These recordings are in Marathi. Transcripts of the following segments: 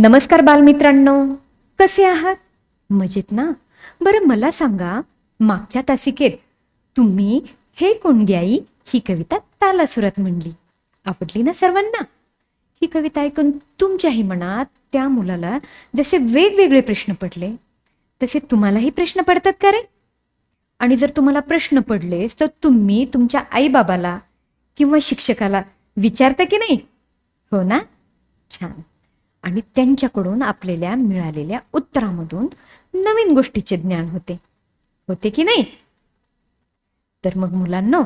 नमस्कार बालमित्रांनो, कसे आहात? मजेत ना? बरं मला सांगा, मागच्या तासिकेत तुम्ही हे कोणगी आई ही कविता तालासुरात म्हणली. आवडली ना सर्वांना? ही कविता ऐकून तुमच्याही मनात त्या मुलाला जसे वेगवेगळे प्रश्न पडले, तसे तुम्हालाही प्रश्न पडतात का रे? आणि जर तुम्हाला प्रश्न पडलेस तर तुम्ही तुमच्या आईबाबाला किंवा शिक्षकाला विचारता की नाही? हो ना? छान. आणि त्यांच्याकडून आपल्याला मिळालेल्या उत्तरामधून नवीन गोष्टीचे ज्ञान होते. होते की नाही? तर मग मुलांनो,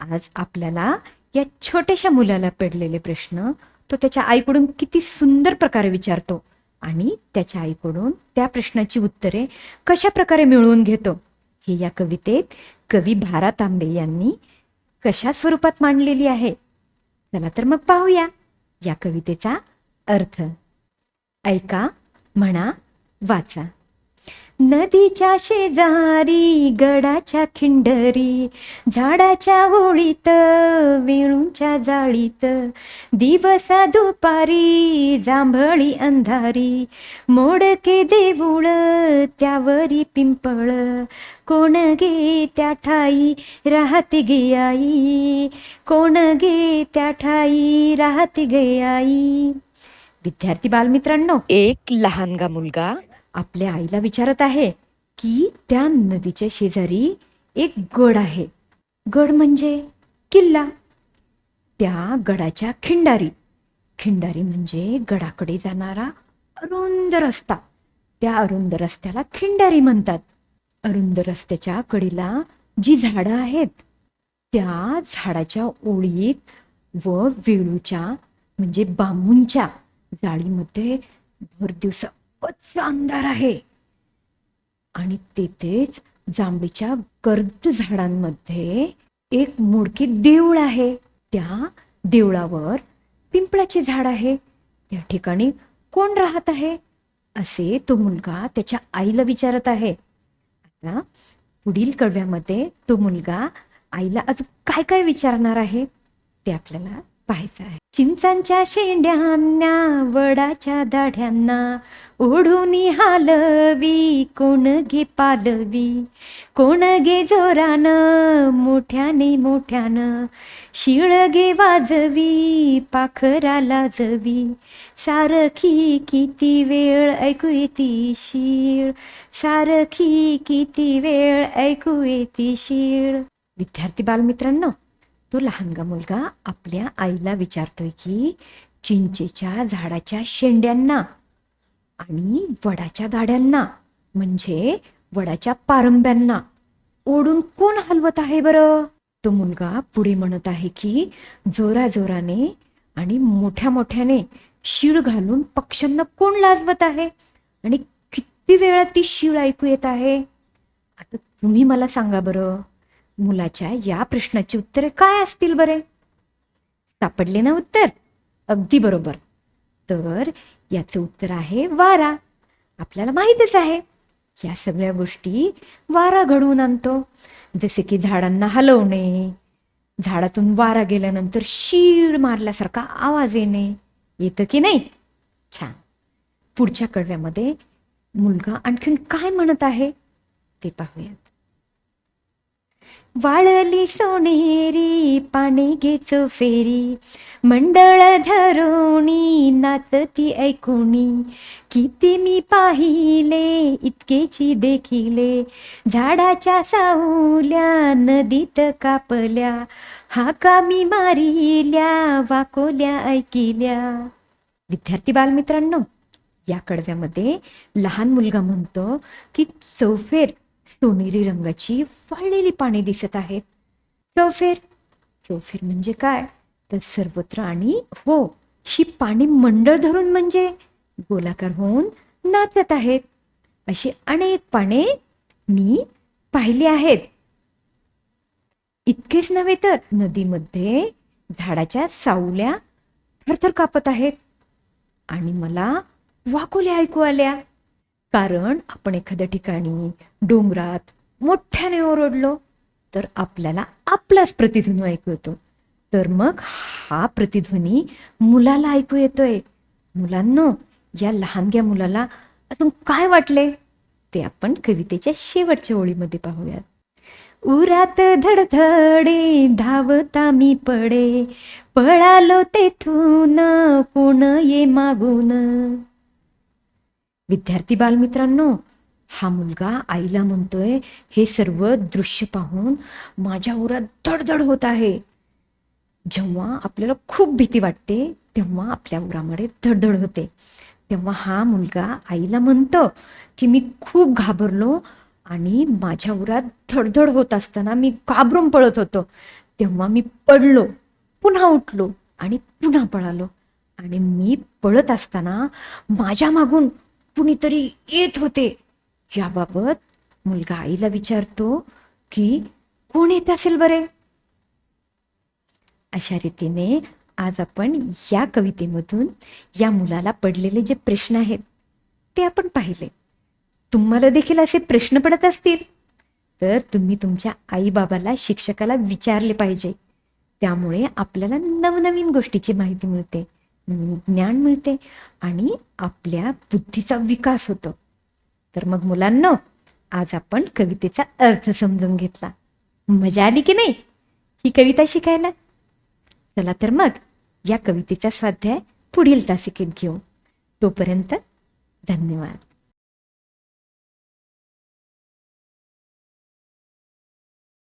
आज आपल्याला या छोट्याशा मुलाला पडलेले प्रश्न तो त्याच्या आईकडून किती सुंदर प्रकारे विचारतो आणि त्याच्या आईकडून त्या प्रश्नाची उत्तरे कशा प्रकारे मिळवून घेतो, हे या कवितेत कवी भा. तांबे यांनी कशा स्वरूपात मांडलेली आहे. चला तर मग पाहूया या कवितेचा अर्थ. ऐका, म्हणा, वाचा. नदीच्या शेजारी गडाच्या खिंडरी, झाडाच्या ओळीत वेणूच्या जाळीत, दिवसा दुपारी जांभळी अंधारी, मोडके देऊळ त्यावरी पिंपळ, कोण गे त्या ठाई राहते गे आई, कोण गे त्या ठाई राहते गे आई. विद्यार्थी बालमित्रांनो, एक लहानगा मुलगा आपल्या आईला विचारत आहे की त्या नदीच्या शेजारी एक गड आहे. गड म्हणजे किल्ला. त्या गडाच्या खिंडारी, खिंडारी म्हणजे गडाकडे जाणारा अरुंद रस्ता. त्या अरुंद रस्त्याला खिंडारी म्हणतात. अरुंद रस्त्याच्या कडेला जी झाडं आहेत, त्या झाडाच्या ओळीत व वेळूच्या म्हणजे बांबूंच्या जाळीमध्ये भर दिवसा कच्चा अंधार आहे. आणि तेथेच जांभळीच्या गर्द झाडांमध्ये एक मोडके देऊळ आहे. त्या देवळावर पिंपळाचे झाड आहे. त्या ठिकाणी कोण राहत आहे, असे तो मुलगा त्याच्या आईला विचारत आहे. आता पुढील कडव्यामध्ये तो मुलगा आईला अजून काय काय विचारणार आहे ते आपल्याला पाहायचं आहे. चिंचांच्या शेंड्यांना वडाच्या दाढ्यांना, ओढून हालवी कोण गे पालवी, कोण गे जोरानं मोठ्याने मोठ्यानं, शिळ गे वाजवी पाखरा लाजवी, सारखी किती वेळ ऐकू येती शीळ, सारखी किती वेळ ऐकू येती शीळ. विद्यार्थी बालमित्रांनो, तो लहानगा मुलगा आपल्या आईला विचारतोय की चिंचेच्या झाडाच्या शेंड्यांना आणि वडाच्या दाढ्यांना म्हणजे वडाच्या पारंब्यांना ओढून कोण हलवत आहे बरं? तो मुलगा पुढे म्हणत आहे की जोराजोराने आणि मोठ्या मोठ्याने शीळ घालून पक्ष्यांना कोण लाजवत आहे आणि किती वेळा ती शीळ ऐकू येत आहे. आता तुम्ही मला सांगा बरं, मुलाच्या या प्रश्नाची उत्तरे काय असतील बरे? सापडले ना उत्तर? अगदी बरोबर. तर याचं उत्तर आहे वारा. आपल्याला माहीतच आहे, या सगळ्या गोष्टी वारा घडवून आणतो. जसे की झाडांना हलवणे, झाडातून वारा गेल्यानंतर शीळ मारल्यासारखा आवाज येणे. येतं की नाही? छान. पुढच्या कडव्यामध्ये मुलगा आणखीन काय म्हणत आहे ते पाहूयात. वाळली सोनेरी पाणी घेचो फेरी, मंडळ धरोणी नाचती ऐकोणी, किती मी पाहिले इतकेची देखिले, झाडाच्या सावल्या नदीत कापल्या, हाका मी मारिल्या वाकोल्या ऐकिल्या. विद्यार्थी बालमित्रांनो, या कडव्यामध्ये लहान मुलगा म्हणतो की चौफेर सोनेरी रंगाची वाळलेली पाने दिसत आहेत. चौफेर, चौफेर म्हणजे काय तर सर्वत्र आणि हो, ही पाने मंडळ धरून म्हणजे गोलाकार होऊन नाचत आहेत. अशी अनेक पाने मी पाहिली आहेत. इतकेच नव्हे तर नदीमध्ये झाडाच्या सावल्या थरथर कापत आहेत आणि मला वाकोल्या ऐकू आल्या. कारण आपण एखाद्या ठिकाणी डोंगरात मोठ्याने ओरडलो तर आपल्याला आपलाच प्रतिध्वनी ऐकू येतो. तर मग हा प्रतिध्वनी मुलाला ऐकू येतोय. मुलांनो, या लहानग्या मुलाला अजून काय वाटले ते आपण कवितेच्या शेवटच्या ओळीमध्ये पाहूयात. उरात धडधडे धावता मी पडे, पळालो तेथून कोण ये मागून. विद्यार्थी बालमित्रांनो, हा मुलगा आईला म्हणतोय, हे सर्व दृश्य पाहून माझ्या उरात धडधड होत आहे. जेव्हा आपल्याला खूप भीती वाटते तेव्हा आपल्या उरामध्ये धडधड होते. तेव्हा हा मुलगा आईला म्हणतो की मी खूप घाबरलो आणि माझ्या उरात धडधड होत असताना मी घाबरून पळत होतो. तेव्हा मी पडलो, पुन्हा उठलो आणि पुन्हा पळालो. आणि मी पळत असताना माझ्या मागून कुणीतरी येत होते. याबाबत मुलगा आईला विचारतो की कोण येत असेल बरे. अशा रीतीने आज आपण या कवितेमधून या मुलाला पडलेले जे प्रश्न आहेत ते आपण पाहिले. तुम्हाला देखील असे प्रश्न पडत असतील तर तुम्ही तुमच्या आईबाबाला, शिक्षकाला विचारले पाहिजे. त्यामुळे आपल्याला नवनवीन गोष्टीची माहिती मिळते, नवीन ज्ञान मिळते आणि आपल्या बुद्धीचा विकास होतो. तर मग मुलांनो, आज आपण कवितेचा अर्थ समजून घेतला. मजा आली की नाही ही कविता शिकायला? चला तर मग या कवितेचा स्वाध्याय पुढील तासिकेत घेऊ. तोपर्यंत धन्यवाद.